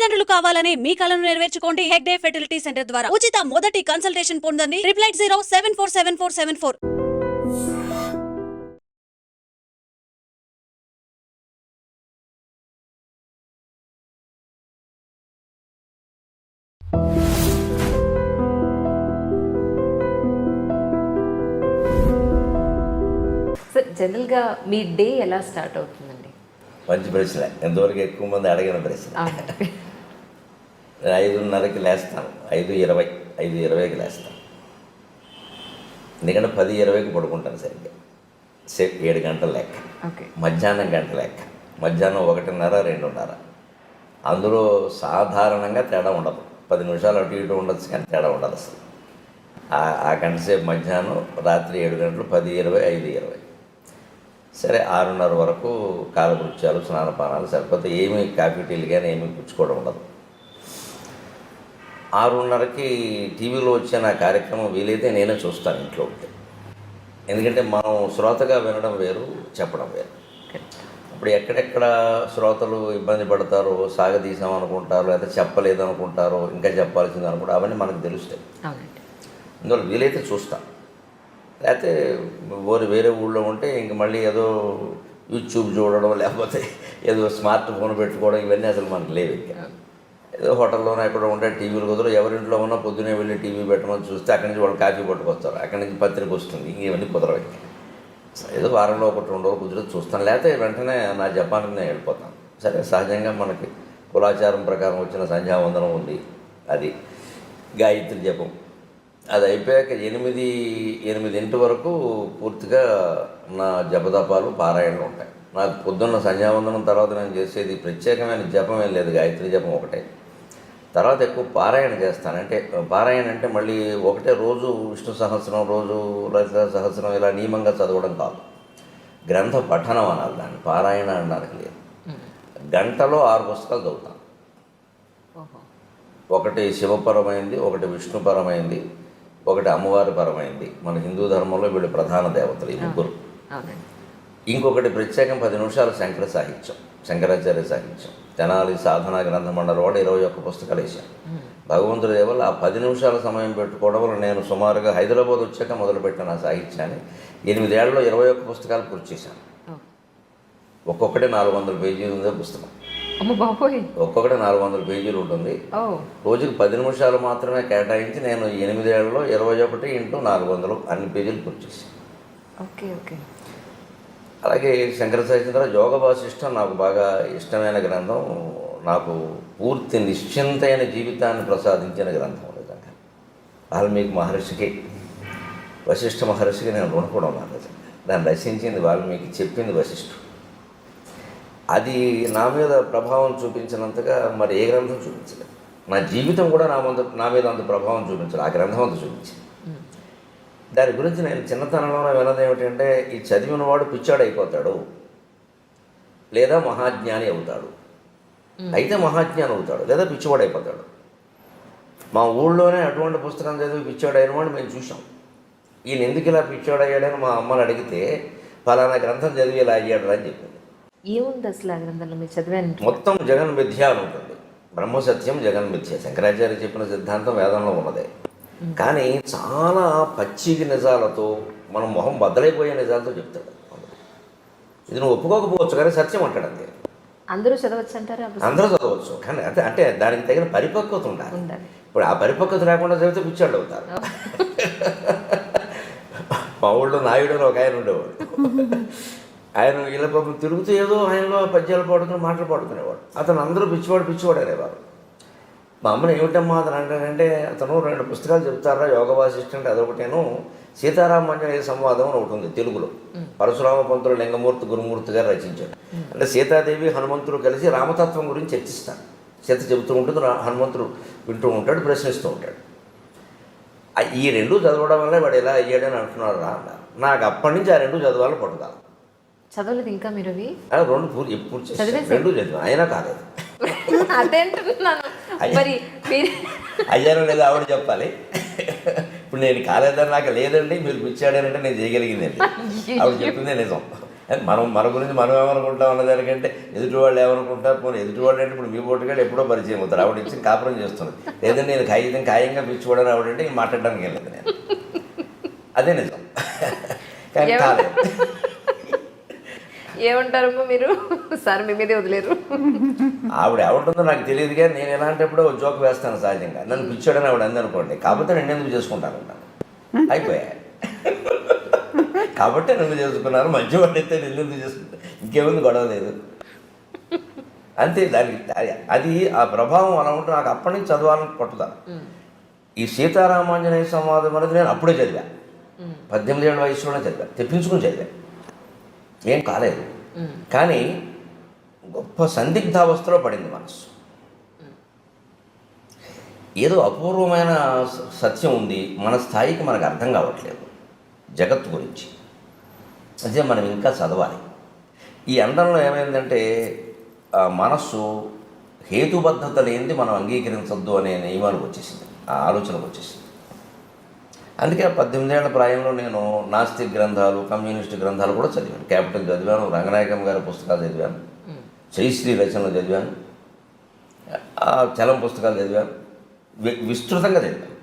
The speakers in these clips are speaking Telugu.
తల్లిదండ్రులు కావాలని మీ కలను నెరవేర్చుకోండి హెగ్డే ఫెర్టిలిటీ సెంటర్ ద్వారా ఉచిత మొదటి కన్సల్టేషన్ పొందండి 8807474474. సార్ జనరల్గా మీ డే ఎలా స్టార్ట్ అవుతుందండి? మంచి ప్రశ్న, ఎంతవరకు ఎక్కువ మంది అడిగిన ప్రశ్న. అవునండి. 5:30కి లేస్తాను, 5:20కి లేస్తాను. ఎందుకంటే 10:20కి పడుకుంటాను సరిగ్గా. 7 గంటల లెక్క. ఓకే. మధ్యాహ్నం గంట లెక్క. మధ్యాహ్నం 1:30, 2:30. అందులో సాధారణంగా తేడా ఉండదు. 10 నిమిషాలు అటు ఇటు ఉండొచ్చు కానీ తేడా ఉండదు అసలు. ఆ గంట సేపు మధ్యాహ్నం, రాత్రి 7 గంటలు, 10:20, 5:20. సరే 6:30 వరకు కాలకృత్యాలు, స్నానపానాలు సరిపోతే ఏమీ కాఫీ టీలు కానీ ఏమీ పుచ్చుకోవడం ఉండదు. 6:30కి టీవీలో వచ్చే నా కార్యక్రమం వీలైతే నేనే చూస్తాను ఇంట్లో ఉంటే. ఎందుకంటే మనం శ్రోతగా వినడం వేరు, చెప్పడం వేరు. ఇప్పుడు ఎక్కడెక్కడ శ్రోతలు ఇబ్బంది పడతారో, సాగదీసామనుకుంటారో, లేదా చెప్పలేదు అనుకుంటారో, ఇంకా చెప్పాల్సింది అనుకుంటారో, అవన్నీ మనకు తెలుస్తాయి. అందువల్ల వీలైతే చూస్తాను. లేకపోతే వేరే ఊళ్ళో ఉంటే ఇంక మళ్ళీ ఏదో యూట్యూబ్ చూడడం, లేకపోతే ఏదో స్మార్ట్ ఫోన్ పెట్టుకోవడం, ఇవన్నీ అసలు మనకు లేవు. ఇంకా ఏదో హోటల్లోనే ఎక్కడ ఉంటే టీవీలు కుదరదు. ఎవరింట్లో ఉన్నా పొద్దునే వెళ్ళి టీవీ పెట్టమని చూస్తే అక్కడి నుంచి వాళ్ళు కాఫీ పట్టుకొస్తారు, అక్కడి నుంచి పత్రిక వస్తుంది. ఇంక ఇవన్నీ కుదరవు. ఇంకా ఏదో వారంలో 1-2 రోజులు కుదిరితే చూస్తాను, లేకపోతే వెంటనే నా జపానికి నేను వెళ్ళిపోతాను. సరే, సహజంగా మనకి కులాచారం ప్రకారం వచ్చిన సంధ్యావందనం ఉంది, అది గాయత్రి జపం. అది అయిపోయాక 8 వరకు పూర్తిగా నా జపదపాలు, పారాయణలు ఉంటాయి. నాకు పొద్దున్న సంధ్యావందనం తర్వాత నేను చేసేది ప్రత్యేకమైన జపం ఏం లేదు, గాయత్రి జపం ఒకటే. తర్వాత ఎక్కువ పారాయణ చేస్తాను. అంటే పారాయణ అంటే మళ్ళీ ఒకటే రోజు విష్ణు సహస్రం, రోజు లలిత సహస్రం ఇలా నియమంగా చదవడం కాదు, గ్రంథ పఠనం అనాలి దాన్ని. పారాయణ అనడానికి లేదు. గంటలో 6 పుస్తకాలు చదువుతాను. ఒకటి శివపరమైంది, ఒకటి విష్ణుపరమైంది, ఒకటి అమ్మవారి పరమైంది. మన హిందూ ధర్మంలో వీళ్ళు ప్రధాన దేవతలు ఈ ముగ్గురు. ఇంకొకటి ప్రత్యేకం 10 నిమిషాలు శంకర సాహిత్యం, శంకరాచార్య సాహిత్యం. తెనాలి సాధనా గ్రంథ మండలి వాడు 21 పుస్తకాలు వేశాను. భగవంతుడి దేవల్ల ఆ 10 నిమిషాల సమయం పెట్టుకోవడం వల్ల నేను సుమారుగా హైదరాబాద్ వచ్చాక మొదలుపెట్టిన ఆ సాహిత్యాన్ని 8 ఏళ్లలో 21 పుస్తకాలు పూర్తి చేశాను. ఒక్కొక్కటి 400 పేజీలు ఉందే పుస్తకం. ఒక్కొక్కటి 400 పేజీలు ఉంటుంది. రోజుకి 10 నిమిషాలు మాత్రమే కేటాయించి నేను 8 ఏళ్లలో 21 × 400 అన్ని పేజీలు పూర్తి చేశాను. అలాగే శంకర సాహిత్యం ద్వారా యోగ వాసిష్టం నాకు బాగా ఇష్టమైన గ్రంథం. నాకు పూర్తి నిశ్చింతైన జీవితాన్ని ప్రసాదించిన గ్రంథం. నిజంగా వాల్మీకి మహర్షికి, వశిష్ఠ మహర్షికి నేను రుణపడి ఉన్నాను. నిజంగా దాన్ని రచించింది వాల్మీకి, చెప్పింది వశిష్ఠుడు. అది నా మీద ప్రభావం చూపించినంతగా మరి ఏ గ్రంథం చూపించలేదు. నా జీవితం కూడా నా మీద అంత ప్రభావం చూపించలేదు, ఆ గ్రంథం అంత చూపించింది. దాని గురించి నేను చిన్నతనంలో విన్నది ఏమిటంటే, ఈ చదివిన వాడు పిచ్చాడు అయిపోతాడు, లేదా మహాజ్ఞాని అవుతాడు. అయితే మహాజ్ఞాని అవుతాడు, లేదా పిచ్చివాడు అయిపోతాడు. మా ఊళ్ళోనే అటువంటి పుస్తకం చదివి పిచ్చాడు అయిన వాడు మేము చూసాం. ఈయన ఎందుకు ఇలా పిచ్చాడు అయ్యాడని మా అమ్మని అడిగితే, ఫలానా గ్రంథం చదివి ఇలా అయ్యాడు అని చెప్పింది. ఏముంది అసలు ఆ గ్రంథంలో మీరు చదివాను? మొత్తం జగన్ మిథ్య అని ఉంటుంది. బ్రహ్మసత్యం, జగన్ మిథ్య. శంకరాచార్య చెప్పిన సిద్ధాంతం వేదంలో ఉన్నదే. కానీ చాలా పచ్చికి నిజాలతో, మనం మొహం బద్దలైపోయే నిజాలతో చెప్తాడు. ఇది నువ్వు ఒప్పుకోకపోవచ్చు కానీ సత్యం అంటాడు. అంతే. అందరూ చదవచ్చు అంటారు? అందరూ చదవచ్చు, కానీ అంటే దానికి తగిన పరిపక్వత ఉండాలి. ఇప్పుడు ఆ పరిపక్వత లేకుండా చదివితే పిచ్చాడు అవుతారు. మా ఊళ్ళో నాయుడు అని ఒక ఆయన ఉండేవాడు. ఆయన ఇలా పాపం తిరుగుతూ ఏదో ఆయనలో పద్యాలు పాడుకుని మాటలు పాడుకునేవాడు. అతను అందరూ పిచ్చివాడు అనేవారు. మా అమ్మని ఏమిటమ్మా అతను అంటాడంటే, అతను 2 పుస్తకాలు చెప్తారా, యోగ వాసిష్ఠం అంటే అదొకటేను, సీతారామాంజనేయ సంవాదం అని ఒకటి ఉంది తెలుగులో. పరశురామ పంతులు లింగమూర్తి గురుమూర్తి గారు రచించాడు. అంటే సీతాదేవి, హనుమంతుడు కలిసి రామతత్వం గురించి చర్చిస్తారు. సీత చెబుతూ ఉంటుంది, హనుమంతుడు వింటూ ఉంటాడు, ప్రశ్నిస్తూ ఉంటాడు. ఈ 2 చదవడం వల్ల వాడు ఎలా అయ్యాడని అంటున్నాడు రా అన్నారు. నాకు అప్పటి నుంచి ఆ 2 చదవాలని పట్టుదల. చదవలేదు ఇంకా మీరు? అవి 2 ఎప్పుడు 2 చదివాను, అయినా కాలేదు. అయ్యారో లేదా ఆవిడ చెప్పాలి. ఇప్పుడు నేను కాలేదని నాకు లేదండి, మీరు పిచ్చాడనంటే నేను చేయగలిగిందండి. ఆవిడ చెప్పిందే నిజం. మనం మన గురించి మనం ఏమనుకుంటాం అన్నదానికంటే ఎదుటి వాళ్ళు ఏమనుకుంటారు. పోనీ ఎదుటి వాళ్ళు అంటే ఇప్పుడు మీ పోటీగాడు ఎప్పుడో పరిచయం అవుతారు, ఆవిడ ఇచ్చి కాపురం చేస్తున్నది. లేదంటే నేను ఖాయంగా పిచ్చుకోవడానికి ఆవిడంటే నేను మాట్లాడడానికి వెళ్ళదు నేను. అదే నిజం. కానీ కాలేదు. ఏమంటారమ్మా మీరు? సార్ మీ మీదే వదిలేరు. ఆవిడ ఏమంటుందో నాకు తెలియదు, కానీ నేను ఎలాంటప్పుడు జోక్ వేస్తాను సహజంగా. నన్ను పిచ్చాడని ఆవిడ అందనుకోండి, కాకపోతే నేను ఎందుకు చేసుకుంటాను అయిపోయా. కాబట్టి నన్ను చేసుకున్నారు, మంచి వాడు అయితే నేను ఎందుకు చేసుకుంటాను, ఇంకేముంది, గొడవ లేదు అంతే. దానికి అది ఆ ప్రభావం అలా ఉంటే నాకు అప్పటి నుంచి చదవాలని పట్టుదల. ఈ సీతారామాంజనేయ సంవాదం అనేది నేను అప్పుడే చదివా, 18 ఏళ్ళ వయసులోనే చదివా, తెప్పించుకుని చదివా, ఏం కాలేదు. కానీ గొప్ప సందిగ్ధావస్థలో పడింది మనసు. ఏదో అపూర్వమైన సత్యం ఉంది, మన స్థాయికి మనకు అర్థం కావట్లేదు జగత్తు గురించి, అదే మనం ఇంకా చదవాలి. ఈ అండంలో ఏమైందంటే మనస్సు హేతుబద్ధత లేనిది మనం అంగీకరించద్దు అనే నియమానికి వచ్చేసింది, ఆ ఆలోచనకు వచ్చేసింది. అందుకే 18 ఏళ్ల ప్రాయంలో నేను నాస్తిక్ గ్రంథాలు, కమ్యూనిస్ట్ గ్రంథాలు కూడా చదివాను. క్యాపిటల్ చదివాను, రంగనాయకం గారి పుస్తకాలు చదివాను, జయశ్రీ రచనలు చదివాను, చలం పుస్తకాలు చదివాను, విస్తృతంగా చదివాను.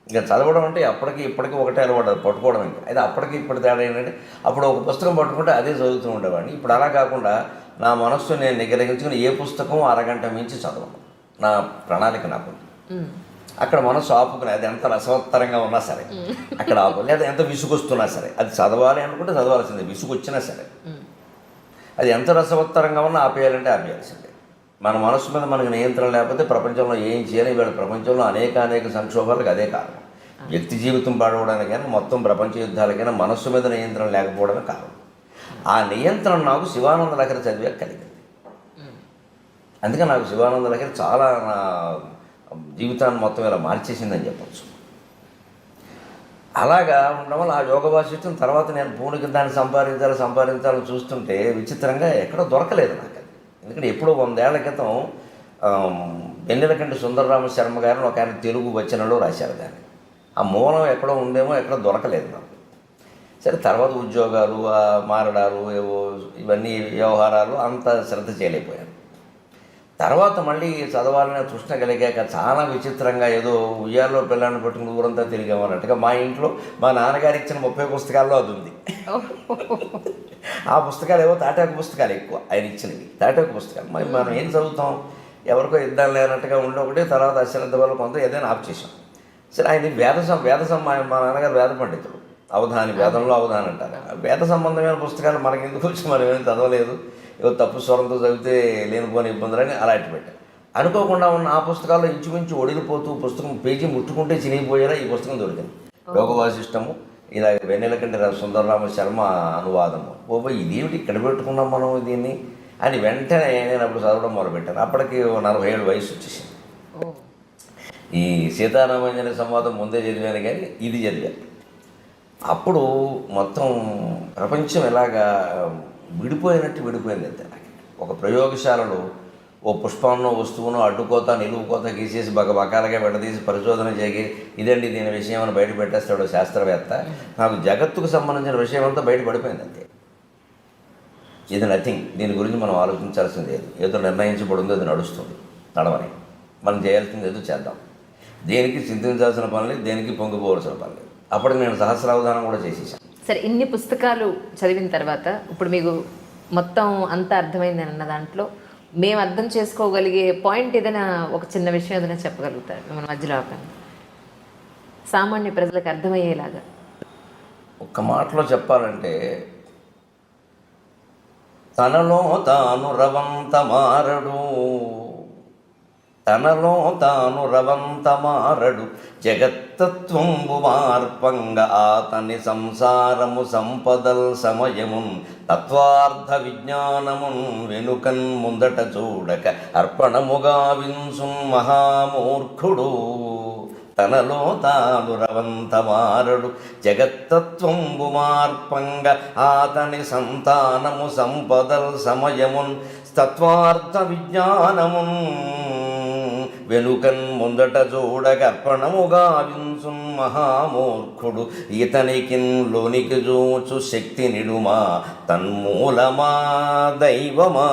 ఇంకా చదవడం అంటే అప్పటికి ఇప్పటికీ ఒకటే అలవాటు, పట్టుకోవడం. ఇంకా అయితే అప్పటికి ఇప్పటి తేడా ఏంటంటే అప్పుడు ఒక పుస్తకం పట్టుకుంటే అదే చదువుతూ ఉండేవాడిని. ఇప్పుడు అలా కాకుండా నా మనస్సు నేను నిగ్రహించుకుని ఏ పుస్తకం అరగంట మించి చదవను, నా ప్రణాళిక నాకు. అక్కడ మనసు ఆపుకుని అది ఎంత రసవత్తరంగా ఉన్నా సరే అక్కడ ఆపు, లేదా ఎంత విసుగొస్తున్నా సరే అది చదవాలి అనుకుంటే చదవాల్సిందే, విసుగొచ్చినా సరే. అది ఎంత రసవత్తరంగా ఉన్నా ఆపేయాలంటే ఆపేయాల్సిందే. మన మనసు మీద మనకు నియంత్రణ లేకపోతే ప్రపంచంలో ఏం చేయాలి? వీళ్ళ ప్రపంచంలో అనేక సంక్షోభాలకు అదే కారణం. వ్యక్తి జీవితం పాడవడానికైనా మొత్తం ప్రపంచ యుద్ధాలకైనా మనస్సు మీద నియంత్రణ లేకపోవడమే కారణం. ఆ నియంత్రణ నాకు శివానంద లహరి చదివాక కలిగింది. అందుకే నాకు శివానంద లహరి చాలా నా జీవితాన్ని మొత్తం ఇలా మార్చేసిందని చెప్పచ్చు. అలాగా ఉండడం వల్ల ఆ యోగ వాసిష్టం తర్వాత నేను పూర్ణకి దాన్ని సంపాదించాలని చూస్తుంటే విచిత్రంగా ఎక్కడో దొరకలేదు నాకు. ఎందుకంటే ఎప్పుడో 100 ఏళ్ల క్రితం వెన్నెలకంటి సుందరరామ శర్మ గారిని ఒక ఆయన తెలుగు వచనంలో రాశారు దాన్ని. ఆ మూలం ఎక్కడో ఉందేమో, ఎక్కడో దొరకలేదు నాకు. సరే తర్వాత ఉద్యోగాలు, మారడాలు, ఏవో ఇవన్నీ వ్యవహారాలు అంత శ్రద్ధ చేయలేకపోయాను. తర్వాత మళ్ళీ చదవాలనే తృష్ణ కలిగాక చాలా విచిత్రంగా ఏదో ఉయ్యాల్లో పిల్లాన్ని పట్టుకుని ఊరంతా తిరిగామన్నట్టుగా మా ఇంట్లో మా నాన్నగారు ఇచ్చిన 30 పుస్తకాల్లో అది ఉంది. ఆ పుస్తకాలు ఏవో తాటాకు పుస్తకాలు ఎక్కువ ఆయన ఇచ్చినవి, తాటాకు పుస్తకాలు. మరి మనం ఏం చదువుతాం, ఎవరికో ఇద్దాం లేనట్టుగా ఉండి ఒకటి, తర్వాత అశ్రద్ధ వల్ల కొంత ఏదైనా ఆప్ చేసాం. సరే ఆయన వేదసం మా నాన్నగారు వేద పండితుడు, అవధాని, వేదంలో అవధాని అంటారు. వేద సంబంధమైన పుస్తకాలు మనకి ఎందుకు వచ్చి మనం ఏమైనా చదవలేదు, ఏదో తప్పు స్వరంతో చదివితే లేనిపోని ఇబ్బందులని అలా అట్టి పెట్టారు. అనుకోకుండా ఉన్న ఆ పుస్తకాల్లో ఇంచుమించు ఒడిలిపోతూ పుస్తకం పేజీ ముట్టుకుంటే చినిగిపోయేలా ఈ పుస్తకం దొరికింది. యోగ వాసిష్టము, ఇలా వెన్నెలకంటి సుందరరామ శర్మ అనువాదము. ఇదేమిటి ఇక్కడ పెట్టుకున్నాం మనం దీన్ని అని వెంటనే నేను అప్పుడు చదవడం మొదలుపెట్టాను. అప్పటికి 40 ఏళ్ళ వయసు వచ్చేసింది. ఈ సీతారామాంజనేయ సంవాదం ముందే చదివాను, కానీ ఇది చదివాను. అప్పుడు మొత్తం ప్రపంచం ఎలాగా విడిపోయింది అంతే. నాకు ఒక ప్రయోగశాలలో ఓ పుష్పంలో వస్తువును అడ్డుకోత నిలువుకోత గీసేసి బకాలుగా విడదీసి పరిశోధన చేసి ఇదండి దీని విషయం అని బయట పెట్టేస్తాడు శాస్త్రవేత్త. నాకు జగత్తుకు సంబంధించిన విషయం అంతా బయట పడిపోయింది అంతే. ఇది నథింగ్, దీని గురించి మనం ఆలోచించాల్సింది లేదు. ఏదో నిర్ణయించబడిందో అది నడుస్తుంది, నడవని. మనం చేయాల్సింది ఏదో చేద్దాం, దేనికి చింతించాల్సిన పని లేదు, దేనికి పొంగిపోవాల్సిన పని లేదు. అప్పటికి నేను సహస్రావధానం కూడా చేసేసాను. సరే, ఇన్ని పుస్తకాలు చదివిన తర్వాత ఇప్పుడు మీకు మొత్తం అంతా అర్థమైందని అన్న దాంట్లో మేము అర్థం చేసుకోగలిగే పాయింట్ ఏదైనా, ఒక చిన్న విషయం ఏదైనా చెప్పగలుగుతారు మన మధ్యలో? సామాన్య ప్రజలకు అర్థమయ్యేలాగా ఒక్క మాటలో చెప్పాలంటే, తనలో తాను రవంత మారడు, తనలో తాను రవంత మారడు, జగత్తత్వంబు మార్పంగ ఆతని సంసారము సంపదల్ సమయమున్ తత్వార్థ విజ్ఞానమున్ వెనుకన్ ముందట చూడక అర్పణముగా వింసు మహామూర్ఖుడు. తనలో తాను రవంత మారడు, జగత్తత్వంబు మార్పంగ ఆతని సంతానము సంపదల్ సమయమున్ తత్వార్థ విజ్ఞానమున్ వెనుకన్ ముందట చూడగర్పణముగా వింసున్ మహామూర్ఖుడు ఇతనికిన్ లోనికి చూచు శక్తి నిడుమా తన్మూలమా దైవమా.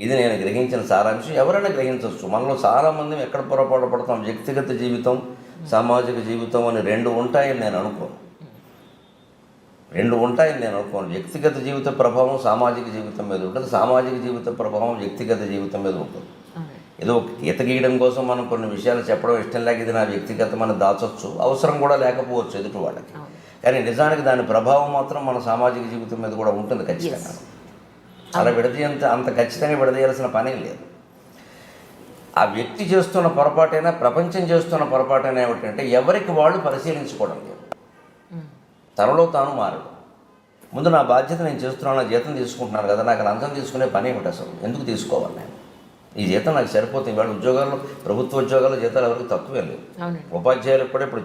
ఇది నేను గ్రహించిన సారాంశం. ఎవరైనా గ్రహించవచ్చు. మనలో చాలామంది ఎక్కడ పొరపాటు పడతాం, వ్యక్తిగత జీవితం సామాజిక జీవితం అని రెండు ఉంటాయని నేను అనుకోను. వ్యక్తిగత జీవిత ప్రభావం సామాజిక జీవితం మీద ఉంటుంది, సామాజిక జీవిత ప్రభావం వ్యక్తిగత జీవితం మీద ఉంటుంది. ఏదో గీత గీయడం కోసం మనం కొన్ని విషయాలు చెప్పడం ఇష్టం లేక ఇది నా వ్యక్తిగతం అని దాచొచ్చు, అవసరం కూడా లేకపోవచ్చు ఎదుటి వాళ్ళకి. కానీ నిజానికి దాని ప్రభావం మాత్రం మన సామాజిక జీవితం మీద కూడా ఉంటుంది ఖచ్చితంగా. అలా అంత ఖచ్చితంగా విడదీయాల్సిన పనే లేదు. ఆ వ్యక్తి చేస్తున్న పొరపాటైనా ప్రపంచం చేస్తున్న పొరపాటైనా ఏమిటంటే ఎవరికి వాళ్ళు పరిశీలించుకోవడం లేదు. తనలో తాను మారడు. ముందు నా బాధ్యత నేను చేస్తున్నాను, నా జీతం తీసుకుంటున్నాను కదా, నాకు లంచం తీసుకునే పని ఏమిటి అసలు, ఎందుకు తీసుకోవాలి నేను? ఈ జీతం నాకు సరిపోతుంది. ఇవాళ ఉద్యోగాల్లో, ప్రభుత్వ ఉద్యోగాల్లో జీతాలు ఎవరికి తక్కువే లేదు. ఉపాధ్యాయులకు కూడా ఇప్పుడు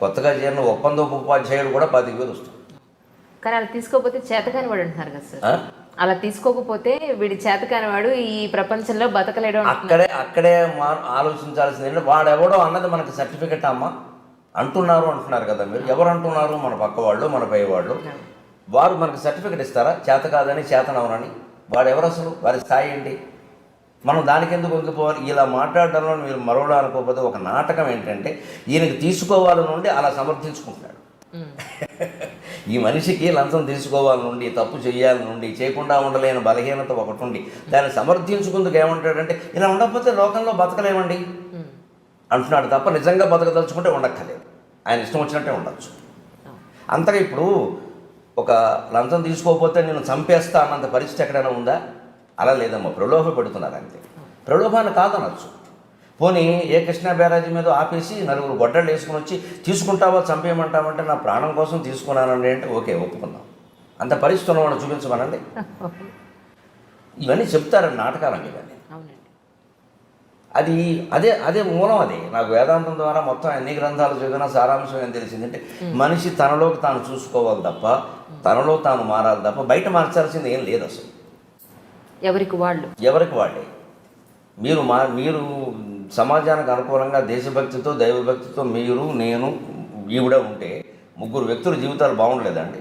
కొత్తగా చేరిన ఒప్పందం ఉపాధ్యాయులు కూడా 25,000 వస్తుంది. కానీ అలా తీసుకోకపోతే చేతకాని వాడు అంటున్నారు కదా సార్. అలా తీసుకోకపోతే వీడి చేతకాని వాడు ఈ ప్రపంచంలో బతకలేడు. అక్కడే ఆలోచించాల్సింది ఏంటంటే వాడెవడో అన్నది మనకి సర్టిఫికెట్ అమ్మ అంటున్నారు కదా మీరు. ఎవరు అంటున్నారు? మన పక్క వాళ్ళు, మన పై వాళ్ళు. వారు మనకు సర్టిఫికెట్ ఇస్తారా చేత కాదని, చేతనవనని? వాడెవరు అసలు? వారి స్థాయి ఏంటి? మనం దానికి ఎందుకు వంగిపోవాలి? ఇలా మాట్లాడడంలో మీరు మరోలా అనుకోకపోతే ఒక నాటకం ఏంటంటే ఈయనకి తీసుకోవాలి నుండి అలా సమర్థించుకుంటున్నాడు. ఈ మనిషికి లంచం తీసుకోవాలి నుండి, తప్పు చేయాలి నుండి, చేయకుండా ఉండలేని బలహీనత ఒకటి ఉండి దాన్ని సమర్థించుకుందుకు ఏమంటాడంటే ఇలా ఉండకపోతే లోకంలో బతకలేమండి అంటున్నాడు తప్ప నిజంగా బతకదలుచుకుంటే ఉండక్కర్లేదు. ఆయన ఇష్టం వచ్చినట్టే ఉండొచ్చు. అంతగా ఇప్పుడు ఒక లంచం తీసుకోకపోతే నేను చంపేస్తా అన్నంత పరిస్థితి ఎక్కడైనా ఉందా? అలా లేదమ్మా. ప్రలోభ పెడుతున్నారు అంతే. ప్రలోభాన్ని కాదనొచ్చు. పోనీ ఏ కృష్ణా బ్యారేజీ మీద ఆపేసి నలుగురు గొడ్డళ్ళు వేసుకుని వచ్చి తీసుకుంటావా, చంపేయమంటావంటే నా ప్రాణం కోసం తీసుకున్నానండి అంటే ఓకే, ఒప్పుకుందాం. అంత పరిస్థితి ఉన్నవాడు చూపించమనండి. ఇవన్నీ చెప్తారండి నాటకాలండి ఇవన్నీ. అది అదే మూలం. అది నాకు వేదాంతం ద్వారా మొత్తం ఎన్ని గ్రంథాలు చదివినా సారాంశం ఏం తెలిసిందంటే మనిషి తనలోకి తాను చూసుకోవాలి తప్ప, తనలో తాను మారాలి తప్ప బయట మార్చాల్సింది ఏం లేదు అసలు. ఎవరికి వాళ్ళే. మీరు సమాజానికి అనుకూలంగా దేశభక్తితో, దైవభక్తితో మీరు, నేను, ఈవిడ ఉంటే ముగ్గురు వ్యక్తుల జీవితాలు బాగుండలేదండి.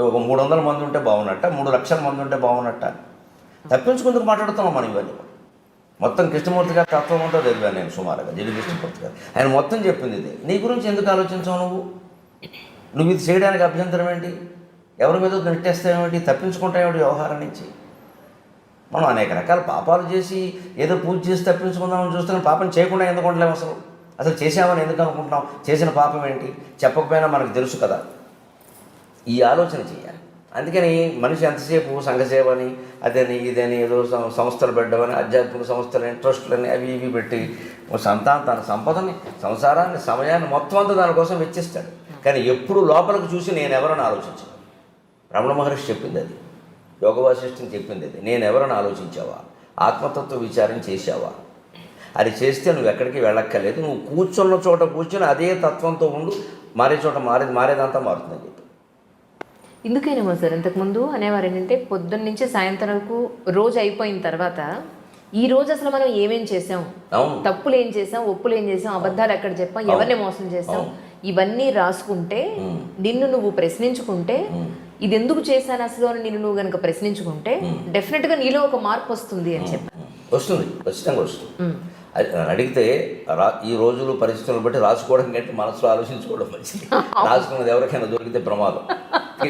ఒక 300 మంది ఉంటే బాగున్నట్ట, 3 లక్షల మంది ఉంటే బాగున్నట్ట. తప్పించుకుందుకు మాట్లాడుతున్నాం మనం ఇవన్నీ. మొత్తం కృష్ణమూర్తి గారి తత్వం అంతా చదివాను నేను సుమారుగా. జిల్లి కృష్ణమూర్తి గారు ఆయన మొత్తం చెప్పింది ఇది. నీ గురించి ఎందుకు ఆలోచించావు? నువ్వు ఇది చేయడానికి అభ్యంతరం ఏంటి? ఎవరి మీద నెట్టేస్తావేమిటి? తప్పించుకుంటావేమిటి వ్యవహారం నుంచి? మనం అనేక రకాల పాపాలు చేసి ఏదో పూజ చేసి తప్పించుకుందామని చూస్తున్నాం. పాపం చేయకుండా ఎందుకు ఉండలేము? అసలు చేసామని ఎందుకు అనుకుంటున్నాం? చేసిన పాపం ఏంటి? చెప్పకపోయినా మనకు తెలుసు కదా. ఈ ఆలోచన చేయాలి. అందుకని మనిషి ఎంతసేపు సంఘసేవ అని, అదని ఇదని, ఏదో సంస్థలు పెట్టమని, ఆధ్యాత్మిక సంస్థలని, ట్రస్టులని అవి ఇవి పెట్టి తన సంపదని, సంసారాన్ని, సమయాన్ని మొత్తం అంతా దానికోసం వెచ్చిస్తాడు. కానీ ఎప్పుడు లోపలికి చూసి నేను ఎవరని ఆలోచించాను. రమణ మహర్షి చెప్పింది అది, యోగ వాసిష్ఠం చెప్పింది అది. నేను ఎవరని ఆలోచించావా? ఆత్మతత్వ విచారం చేశావా? అది చేస్తే నువ్వు ఎక్కడికి వెళ్ళక్కర్లేదు. నువ్వు కూర్చున్న చోట కూర్చొని అదే తత్వంతో ఉండు. మారే చోట మారేదంతా మారుతుందని చెప్పి. ఇందుకేనేమో సార్ ఇంతకుముందు అనేవారు ఏంటంటే పొద్దున్న నుంచి సాయంత్రం వరకు రోజు అయిపోయిన తర్వాత ఈ రోజు అసలు మనం ఏమేం చేసాం, తప్పులు ఏం చేసాం, ఒప్పులు ఏం చేసాం, అబద్ధాలు ఎక్కడ చెప్పాం, ఎవరిని మోసం చేసాం, ఇవన్నీ రాసుకుంటే నిన్ను నువ్వు ప్రశ్నించుకుంటే ఇది ఎందుకు చేశాను అసలు అని నిన్ను నువ్వు కనుక ప్రశ్నించుకుంటే డెఫినెట్గా నీలో ఒక మార్పు వస్తుంది అని చెప్పాను. వస్తుంది, ఖచ్చితంగా వస్తుంది. అడిగితే ఈ రోజులు పరిస్థితులను బట్టి రాసుకోవడం కంటే మనసులో ఆలోచించుకోవడం మంచిది. రాసుకున్నది ఎవరికైనా దొరికితే ప్రమాదం.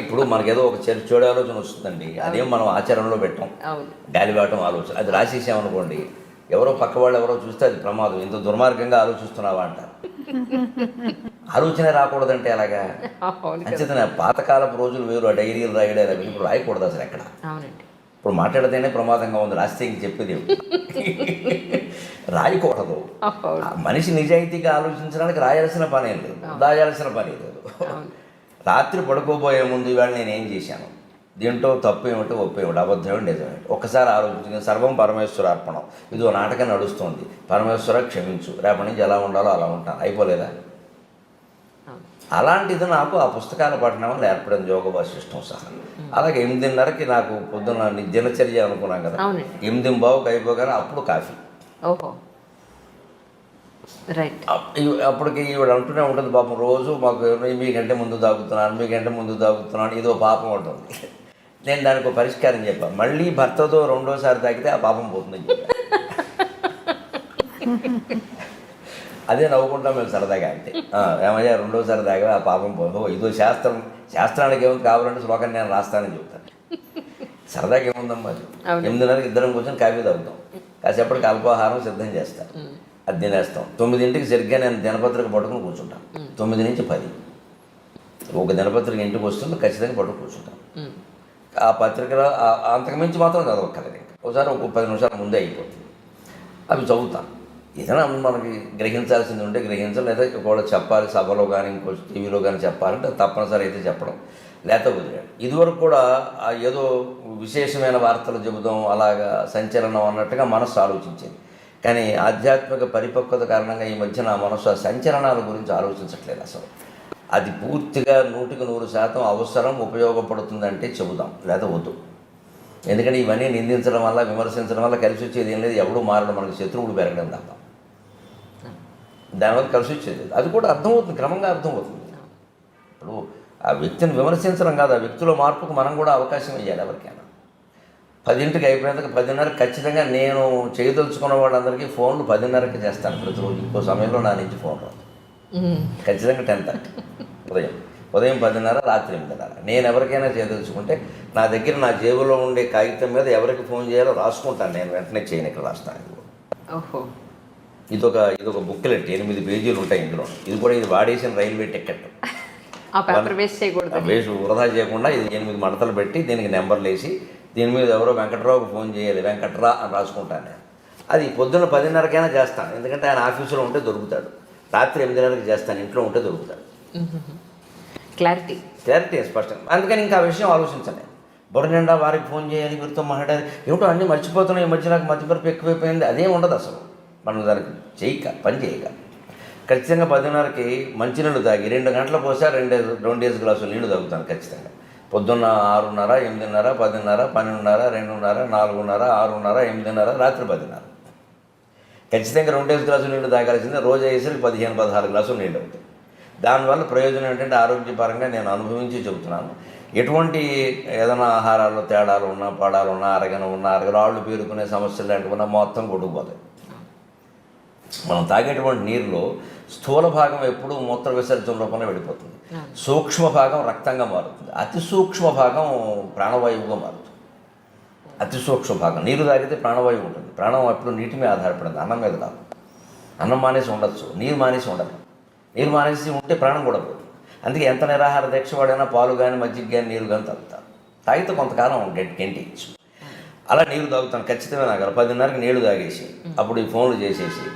ఇప్పుడు మనకేదో ఒక చెడు ఆలోచన వస్తుందండి, అదేం మనం ఆచరణలో పెట్టాం. గాలివాటం ఆలోచన అది రాసేసామనుకోండి, ఎవరో పక్క వాళ్ళు ఎవరో చూస్తే అది ప్రమాదం. ఇంత దుర్మార్గంగా ఆలోచిస్తున్నావా అంటారు. ఆలోచన రాకూడదంటే అలాగా. అంచేతనే పాతకాలపు రోజులు వేరు, ఆ డైరీలు రాయడాలు ఇప్పుడు రాయకూడదు అసలు ఎక్కడ. ఇప్పుడు మాట్లాడితేనే ప్రమాదంగా ఉంది, రాస్తే ఇంక చెప్పేది రాయకూడదు. మనిషి నిజాయితీగా ఆలోచించడానికి రాయాల్సిన పని ఏం లేదు, దాయాల్సిన పని లేదు. రాత్రి పడుకోబోయే ముందు ఇవాళ నేనేం చేశాను, దీంట్లో తప్పు ఏమిటో, ఒప్పు ఏమిటి, అబద్ధం ఏమిటి, నిజమేంటి ఒక్కసారి ఆలోచించి సర్వం పరమేశ్వర అర్పణం. ఇదో నాటకం నడుస్తుంది, పరమేశ్వర క్షమించు, రేపటి నుంచి ఎలా ఉండాలో అలా ఉంటాను. అయిపోలేదా? అలాంటిది నాకు ఆ పుస్తకాల పఠనం వల్ల ఏర్పడింది యోగ వాసిష్టం సహా. అలాగే 8:30కి నాకు పొద్దున్న దినచర్య అనుకున్నాం కదా, అవునండి. 8:15కి అయిపోగానే అప్పుడు కాఫీ. ఓహో, రైట్. అప్పటికి ఈవిడ అంటూనే ఉంటుంది పాపం రోజు మాకు, మీకంటే ముందు తాగుతున్నాను ఇదో పాపం ఉంటుంది. నేను దానికి ఒక పరిష్కారం చెప్పాను, మళ్ళీ భర్తతో రెండోసారి తాగితే ఆ పాపం పోతుందని చెప్పాను. అదే నవ్వుకుంటాం మేము సరదాగా, అంతే. ఏమయ్యా రెండోసారి తాగా ఆ పాపం పోదు, ఇదో శాస్త్రానికి ఏముంది, కావాలంటే శ్లోకం నేను రాస్తానని చెప్తాను. సరదాగా ఏముందమ్మా, అది 8:30కి ఇద్దరం కూర్చొని కాఫీ తాగుతాం, కాసేపటికి అల్పాహారం సిద్ధం చేస్తాం, అది తినేస్తాం. 9ంటికి సరిగ్గా నేను దినపత్రిక పట్టుకుని కూర్చుంటాను. 9 నుంచి 10 ఒక దినపత్రిక ఇంటికి వస్తుంది, ఖచ్చితంగా పట్టుకు కూర్చుంటాను. ఆ పత్రికలో అంతకుమించి మాత్రం చదవక్కర్లేదు, ఇంకా ఒకసారి ఒక 10 నిమిషాల ముందే అయిపోతుంది. అవి చదువుతాను. ఏదైనా మనకి గ్రహించాల్సింది ఉంటే గ్రహించాలి, లేదా ఒకవేళ చెప్పాలి సభలో కానీ ఇంకో టీవీలో కానీ చెప్పాలంటే తప్పనిసరి అయితే చెప్పడం, లేకపోతే వదిలేడు. ఇదివరకు కూడా ఏదో విశేషమైన వార్తలు చెబుదాం, అలాగా సంచలనం అన్నట్టుగా మనస్సు ఆలోచించేది. కానీ ఆధ్యాత్మిక పరిపక్వత కారణంగా ఈ మధ్య నా మనస్సు ఆ సంచలనాల గురించి ఆలోచించట్లేదు అసలు. అది పూర్తిగా 100% అవసరం, ఉపయోగపడుతుందంటే చెబుదాం, లేదా వద్దు. ఎందుకంటే ఇవన్నీ నిందించడం వల్ల, విమర్శించడం వల్ల కలిసి వచ్చేది ఏం లేదు, ఎవడూ మారడం, మనకి శత్రువులు పెరగడం తప్ప దానివల్ల కలిసి వచ్చేది. అది కూడా అర్థమవుతుంది, క్రమంగా అర్థమవుతుంది. ఇప్పుడు ఆ వ్యక్తిని విమర్శించడం కాదు, ఆ వ్యక్తిలో మార్పుకు మనం కూడా అవకాశం ఇవ్వాలి ఎవరికైనా. 10ంటికి అయిపోయినందుకు 10:30 ఖచ్చితంగా నేను చేయదలుచుకున్న వాళ్ళందరికీ ఫోన్లు 10:30కి చేస్తాను ప్రతిరోజు. ఇంకో సమయంలో నా నుంచి ఫోన్ రాదు, ఖచ్చితంగా 10:30 ఉదయం 10:30, రాత్రి 8:30. నేను ఎవరికైనా చేయదలుచుకుంటే నా దగ్గర నా జేబులో ఉండే కాగితం మీద ఎవరికి ఫోన్ చేయాలో రాసుకుంటాను, నేను వెంటనే చేయను, ఇక్కడ రాస్తాను. ఓహో, ఇదొక బుక్లెట్, 8 పేజీలు ఉంటాయి ఇందులో. ఇది కూడా ఇది వాడేసిన రైల్వే టికెట్. ఆ పేపర్ వేస్ట్ చేయకూడదు, వేస్ట్ వృధా చేయకుండా ఇది 8 మడతలు పెట్టి దీనికి నెంబర్లు వేసి దీని మీద ఎవరో వెంకట్రావుకి ఫోన్ చేయాలి, వెంకట్రా అని రాసుకుంటాను నేను. అది పొద్దున్న 10:30కైనా చేస్తాను, ఎందుకంటే ఆయన ఆఫీసులో ఉంటే దొరుకుతాడు. రాత్రి 8:30కి చేస్తాను, ఇంట్లో ఉంటే దొరుకుతాడు. క్లారిటీ స్పష్టంగా. అందుకని ఇంకా ఆ విషయం ఆలోచించాలి. బుర్ర నిండా వారికి ఫోన్ చేయాలి, వీరితో మాట్లాడాలి, ఏమిటో అన్నీ మర్చిపోతున్నాయి. ఈ మధ్య నాకు మతిమరుపు ఎక్కువైపోయింది, అదేం ఉండదు అసలు. మనం దానికి పని చేయక ఖచ్చితంగా 10:30కి మంచినీళ్ళు తాగి 2 గంటల పోసా 2 గ్లాసులు నీళ్లు తాగుతాను ఖచ్చితంగా. పొద్దున్న 6:30, 8:30, 10:30, 12:30, 2:30, 4:30, 6:30, 8:30, రాత్రి 10:30 ఖచ్చితంగా 2 గ్లాసులు నీళ్లు తాగాల్సిందే. రోజు అయ్యేసరికి 15-16 గ్లాసులు నీళ్ళు అవుతాయి. దానివల్ల ప్రయోజనం ఏంటంటే ఆరోగ్యపరంగా నేను అనుభవించి చెబుతున్నాను. ఎటువంటి ఏదైనా ఆహారాల్లో తేడాలు ఉన్నా, పడాలు ఉన్నా, రాళ్ళు పేరుకునే సమస్యలు లాంటివి మొత్తం కొట్టుకుపోతాయి. మనం తాగేటువంటి నీరులో స్థూల భాగం ఎప్పుడూ మూత్ర విసర్జన రూపంలో వెళ్ళిపోతుంది, సూక్ష్మ భాగం రక్తంగా మారుతుంది, అతి సూక్ష్మ భాగం ప్రాణవాయువుగా మారుతుంది. అతి సూక్ష్మ భాగం నీరు తాగితే ప్రాణవాయువు ఉంటుంది. ప్రాణం ఎప్పుడు నీటి మీద ఆధారపడింది, అన్నం మీద కాదు. అన్నం మానేసి ఉండొచ్చు, నీరు మానేసి ఉండదు. నీరు మానేసి ఉంటే ప్రాణం కూడా పోతుంది. అందుకే ఎంత నిరాహార దీక్ష వాడైనా పాలు కానీ, మజ్జిగ కానీ, నీరు కానీ తాగుతారు. తాగితే కొంతకాలం గెంటిచ్చు. అలా నీరు తాగుతాను ఖచ్చితంగా. నాకు 10:30కి నీళ్లు తాగేసి అప్పుడు ఈ ఫోన్లు చేసేసి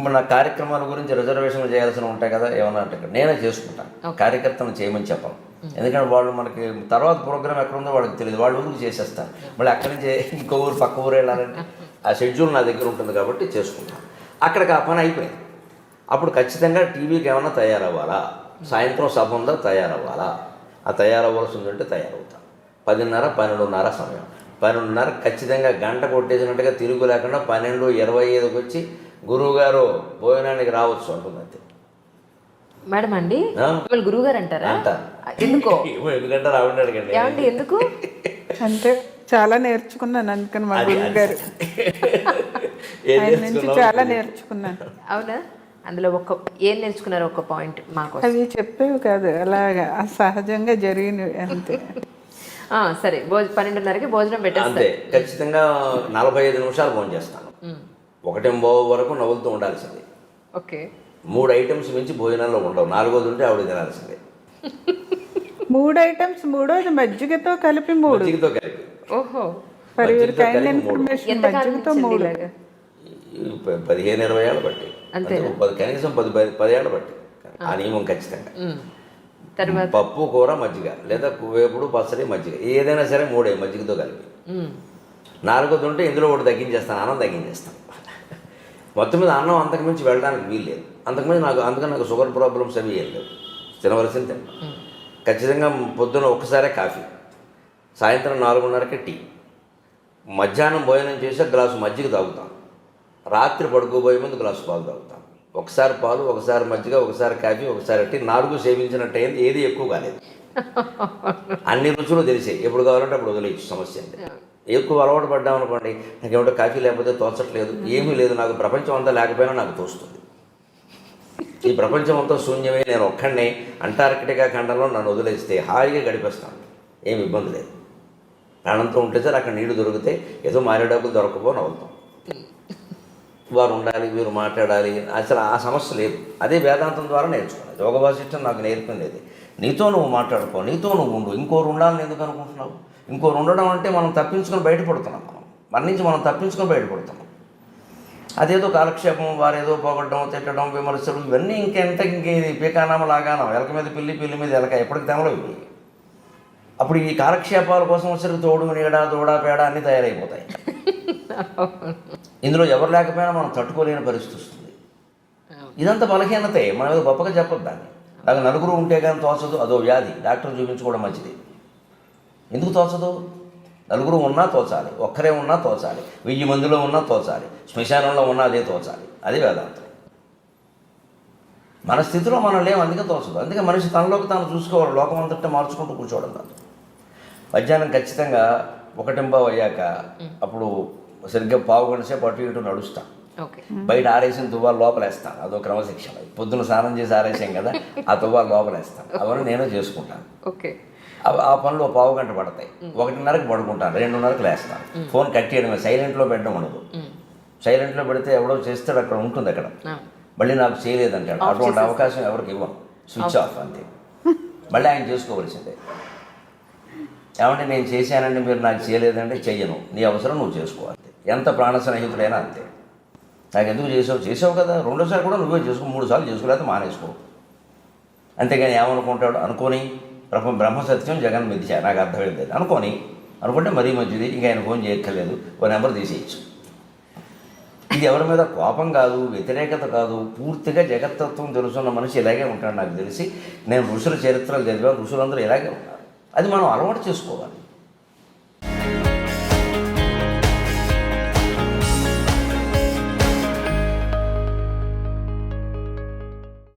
మన కార్యక్రమాల గురించి రిజర్వేషన్లు చేయాల్సి ఉంటాయి కదా, ఏమన్నా అంటే నేనే చేసుకుంటాను. కార్యకర్తను చేయమని చెప్పాను, ఎందుకంటే వాళ్ళు మనకి తర్వాత ప్రోగ్రామ్ ఎక్కడ ఉందో వాళ్ళకి తెలియదు, వాళ్ళ ఊరికి చేసేస్తాను. మళ్ళీ అక్కడి నుంచి ఇంకో ఊరు పక్క ఊరు వెళ్ళాలంటే ఆ షెడ్యూల్ నా దగ్గర ఉంటుంది కాబట్టి చేసుకుంటాను. అక్కడికి ఆ పని అయిపోయింది. అప్పుడు ఖచ్చితంగా టీవీకి ఏమన్నా తయారవ్వాలా, సాయంత్రం సభ ఉందా తయారవ్వాలా, ఆ తయారవ్వాల్సి ఉందంటే తయారవుతాను. 10:30, 12:30 సమయం. 12:30 ఖచ్చితంగా గంట కొట్టేసినట్టుగా తిరుగు లేకుండా 12:25కి వచ్చి గురువుగారు భోజనానికి రావచ్చు అంటుంది. మేడం అండి, గురువు గారు అంటారా? ఎందుకో ఎందుకంటే రావండి ఏమండి, ఎందుకు అంటే చాలా నేర్చుకున్నాను అందుకని మా గురువు గారు నుంచి చాలా నేర్చుకున్నాను. అవునా? అందులో ఏం నేర్చుకున్నారు? ఒక పాయింట్ మాకు. అవి చెప్పేవి కాదు, అలాగా సహజంగా జరిగినవి అంతే. సరే, 12:30కి భోజనం పెట్టేస్తే అంతే. ఖచ్చితంగా 45 నిమిషాలు భోజనం చేస్తాను. 1:15 వరకు నవ్వులతో ఉండాల్సిందే. ఓకే. 3 ఐటమ్స్ మించి భోజనాల్లో ఉండవు. 4వది ఉంటే ఆవిడ తినాల్సిందే. 3 ఐటమ్స్, 3వది మజ్జిగతో కలిపి 3. మజ్జిగతో కలిపి. ఓహో. ఇన్ఫర్మేషన్ మజ్జిగతో 3. 15-20 ఏళ్ళు బట్టి, కనీసం 10 ఏళ్ళు బట్టి ఆ నియమం ఖచ్చితంగా. తర్వాత పప్పు, కూర, మజ్జిగ, లేదా వేపుడు, పచ్చడి, మజ్జిగ, ఏదైనా సరే 3 మజ్జిగతో కలిపి. 4వది ఉంటే ఇందులో ఒకటి తగ్గించేస్తాను, అన్నం తగ్గించేస్తాను. మొత్తం మీద అన్నం అంతకుమించి వెళ్ళడానికి వీలు లేదు. అందుకని నాకు షుగర్ ప్రాబ్లమ్స్ అవి ఏం లేవు. తినవలసింది తింటాం. ఖచ్చితంగా పొద్దున ఒక్కసారే కాఫీ, సాయంత్రం 4:30కి టీ, మధ్యాహ్నం భోజనం చేసి గ్లాసు మజ్జిగ తాగుతాం, రాత్రి పడుకోబోయే ముందు గ్లాసు పాలు తాగుతాం. ఒకసారి పాలు, ఒకసారి మజ్జిగ, ఒకసారి కాఫీ, ఒకసారి టీ. 4 సేవించినట్టు అయింది, ఏది ఎక్కువ కాలేదు. అన్ని రుచులు తెలిసాయి, ఎప్పుడు కావాలంటే అప్పుడు వదిలేయచ్చు, సమస్య అండి. ఎక్కువ అలవాటు పడ్డామనుకోండి, నాకేమిటో కాఫీ లేకపోతే తోచట్లేదు, ఏమీ లేదు, నాకు ప్రపంచం అంతా లేకపోయినా నాకు తోస్తుంది. ఈ ప్రపంచం అంతా శూన్యమే, నేను ఒక్కడినే అంటార్కిటికా ఖండంలో నన్ను వదిలేస్తే హాయిగా గడిపేస్తాను, ఏమి ఇబ్బంది లేదు. ప్రాణంతో ఉంటే సార్ అక్కడ నీళ్లు దొరికితే ఏదో మారేడాకులు దొరకపోని అవుతాం. వారు ఉండాలి, వీరు మాట్లాడాలి, అసలు ఆ సమస్య లేదు. అదే వేదాంతం ద్వారా నేర్చుకున్నాను. యోగ వాసిష్టం నాకు నేర్పింది. నీతో నువ్వు మాట్లాడుకో, నీతో నువ్వు ఉండు, ఇంకోరు ఉండాలని ఎందుకు అనుకుంటున్నావు? ఇంకోరు ఉండడం అంటే మనం తప్పించుకొని బయటపడుతున్నాం, మన నుంచి మనం తప్పించుకొని బయటపడుతున్నాం. అదేదో కాలక్షేపం, వారేదో పోగొట్టడం, తిట్టడం, విమర్శలు, ఇవన్నీ ఇంకేది పీకానామ లాగానం, ఎలక మీద పిల్లి, పిల్లి మీద ఎలక, ఎప్పటికి తెమలో ఇవి. అప్పుడు ఈ కాలక్షేపాల కోసం వచ్చరికి తోడు, నీడ, దూడ, పేడ అన్నీ తయారైపోతాయి. ఇందులో ఎవరు లేకపోయినా మనం తట్టుకోలేని పరిస్థితి వస్తుంది. ఇదంతా బలహీనతే, మనం ఏదో గొప్పగా చెప్పొద్దు దాన్ని. నాకు నలుగురు ఉంటే కానీ తోచదు, అదో వ్యాధి, డాక్టర్ చూపించుకోవడం మంచిది. ఎందుకు తోచదు? నలుగురు ఉన్నా తోచాలి, ఒక్కరే ఉన్నా తోచాలి, 1000 మందిలో ఉన్నా తోచాలి, శ్మశానంలో ఉన్నా అదే తోచాలి. అది వేదాంతం. మన స్థితిలో మనం లేవు, అందుకే తోచదు. అందుకే మనిషి తనలోకి తాను చూసుకోవాలి, లోకం అంతటా మార్చుకుంటూ కూర్చోవడం కాదు. మధ్యాహ్నం ఖచ్చితంగా 1:15 అయ్యాక అప్పుడు సరిగ్గా 1/4 గంట సేపు అటు ఇటు నడుస్తాం. బయట ఆరేసిన తువ్వాలు లోపలేస్తాను, అదో క్రమశిక్షణ. పొద్దున స్నానం చేసి ఆరేసాం కదా, ఆ తువ్వాలు లోపలేస్తాను. అవన్నీ నేనే చేసుకుంటాను. ఆ పనులు 1/4 గంట పడతాయి. 1:30కి పడుకుంటాను, 2:30కి లేస్తాను. ఫోన్ కట్టేయడమే, సైలెంట్లో పెట్టడం ఉండదు. సైలెంట్లో పెడితే ఎవడో చేస్తాడు, అక్కడ ఉంటుంది, అక్కడ మళ్ళీ నాకు చేయలేదంటాడు. అటువంటి అవకాశం ఎవరికి ఇవ్వను, స్విచ్ ఆఫ్ అంతే. మళ్ళీ ఆయన చేసుకోవలసిందే. ఏమంటే నేను చేశానండి, మీరు నాకు చేయలేదంటే చెయ్యను, నీ అవసరం నువ్వు చేసుకోవాలి. ఎంత ప్రాణ స్నేహితుడైనా అంతే. నాకు ఎందుకు చేసావు కదా, రెండోసారి కూడా నువ్వే చేసుకో, 3 సార్లు చేసుకోలేకపోతే మానేసుకో. అంతేగాని ఏమనుకుంటాడు అనుకోని, బ్రహ్మసత్యం జగన్ మిథ్య, నాకు అర్థమైంది అనుకుంటే మరీ మంచిది. ఇంకా ఆయన ఫోన్ చేయక్కర్లేదు, ఓ నెంబర్ తీసేయచ్చు. ఇది ఎవరి మీద కోపం కాదు, వ్యతిరేకత కాదు, పూర్తిగా జగత్తత్వం తెలుసున్న మనిషి ఇలాగే ఉంటాడు. నాకు తెలిసి నేను ఋషుల చరిత్రలు చదివాను, ఋషులందరూ ఇలాగే ఉంటారు. అది మనం అలవాటు చేసుకోవాలి.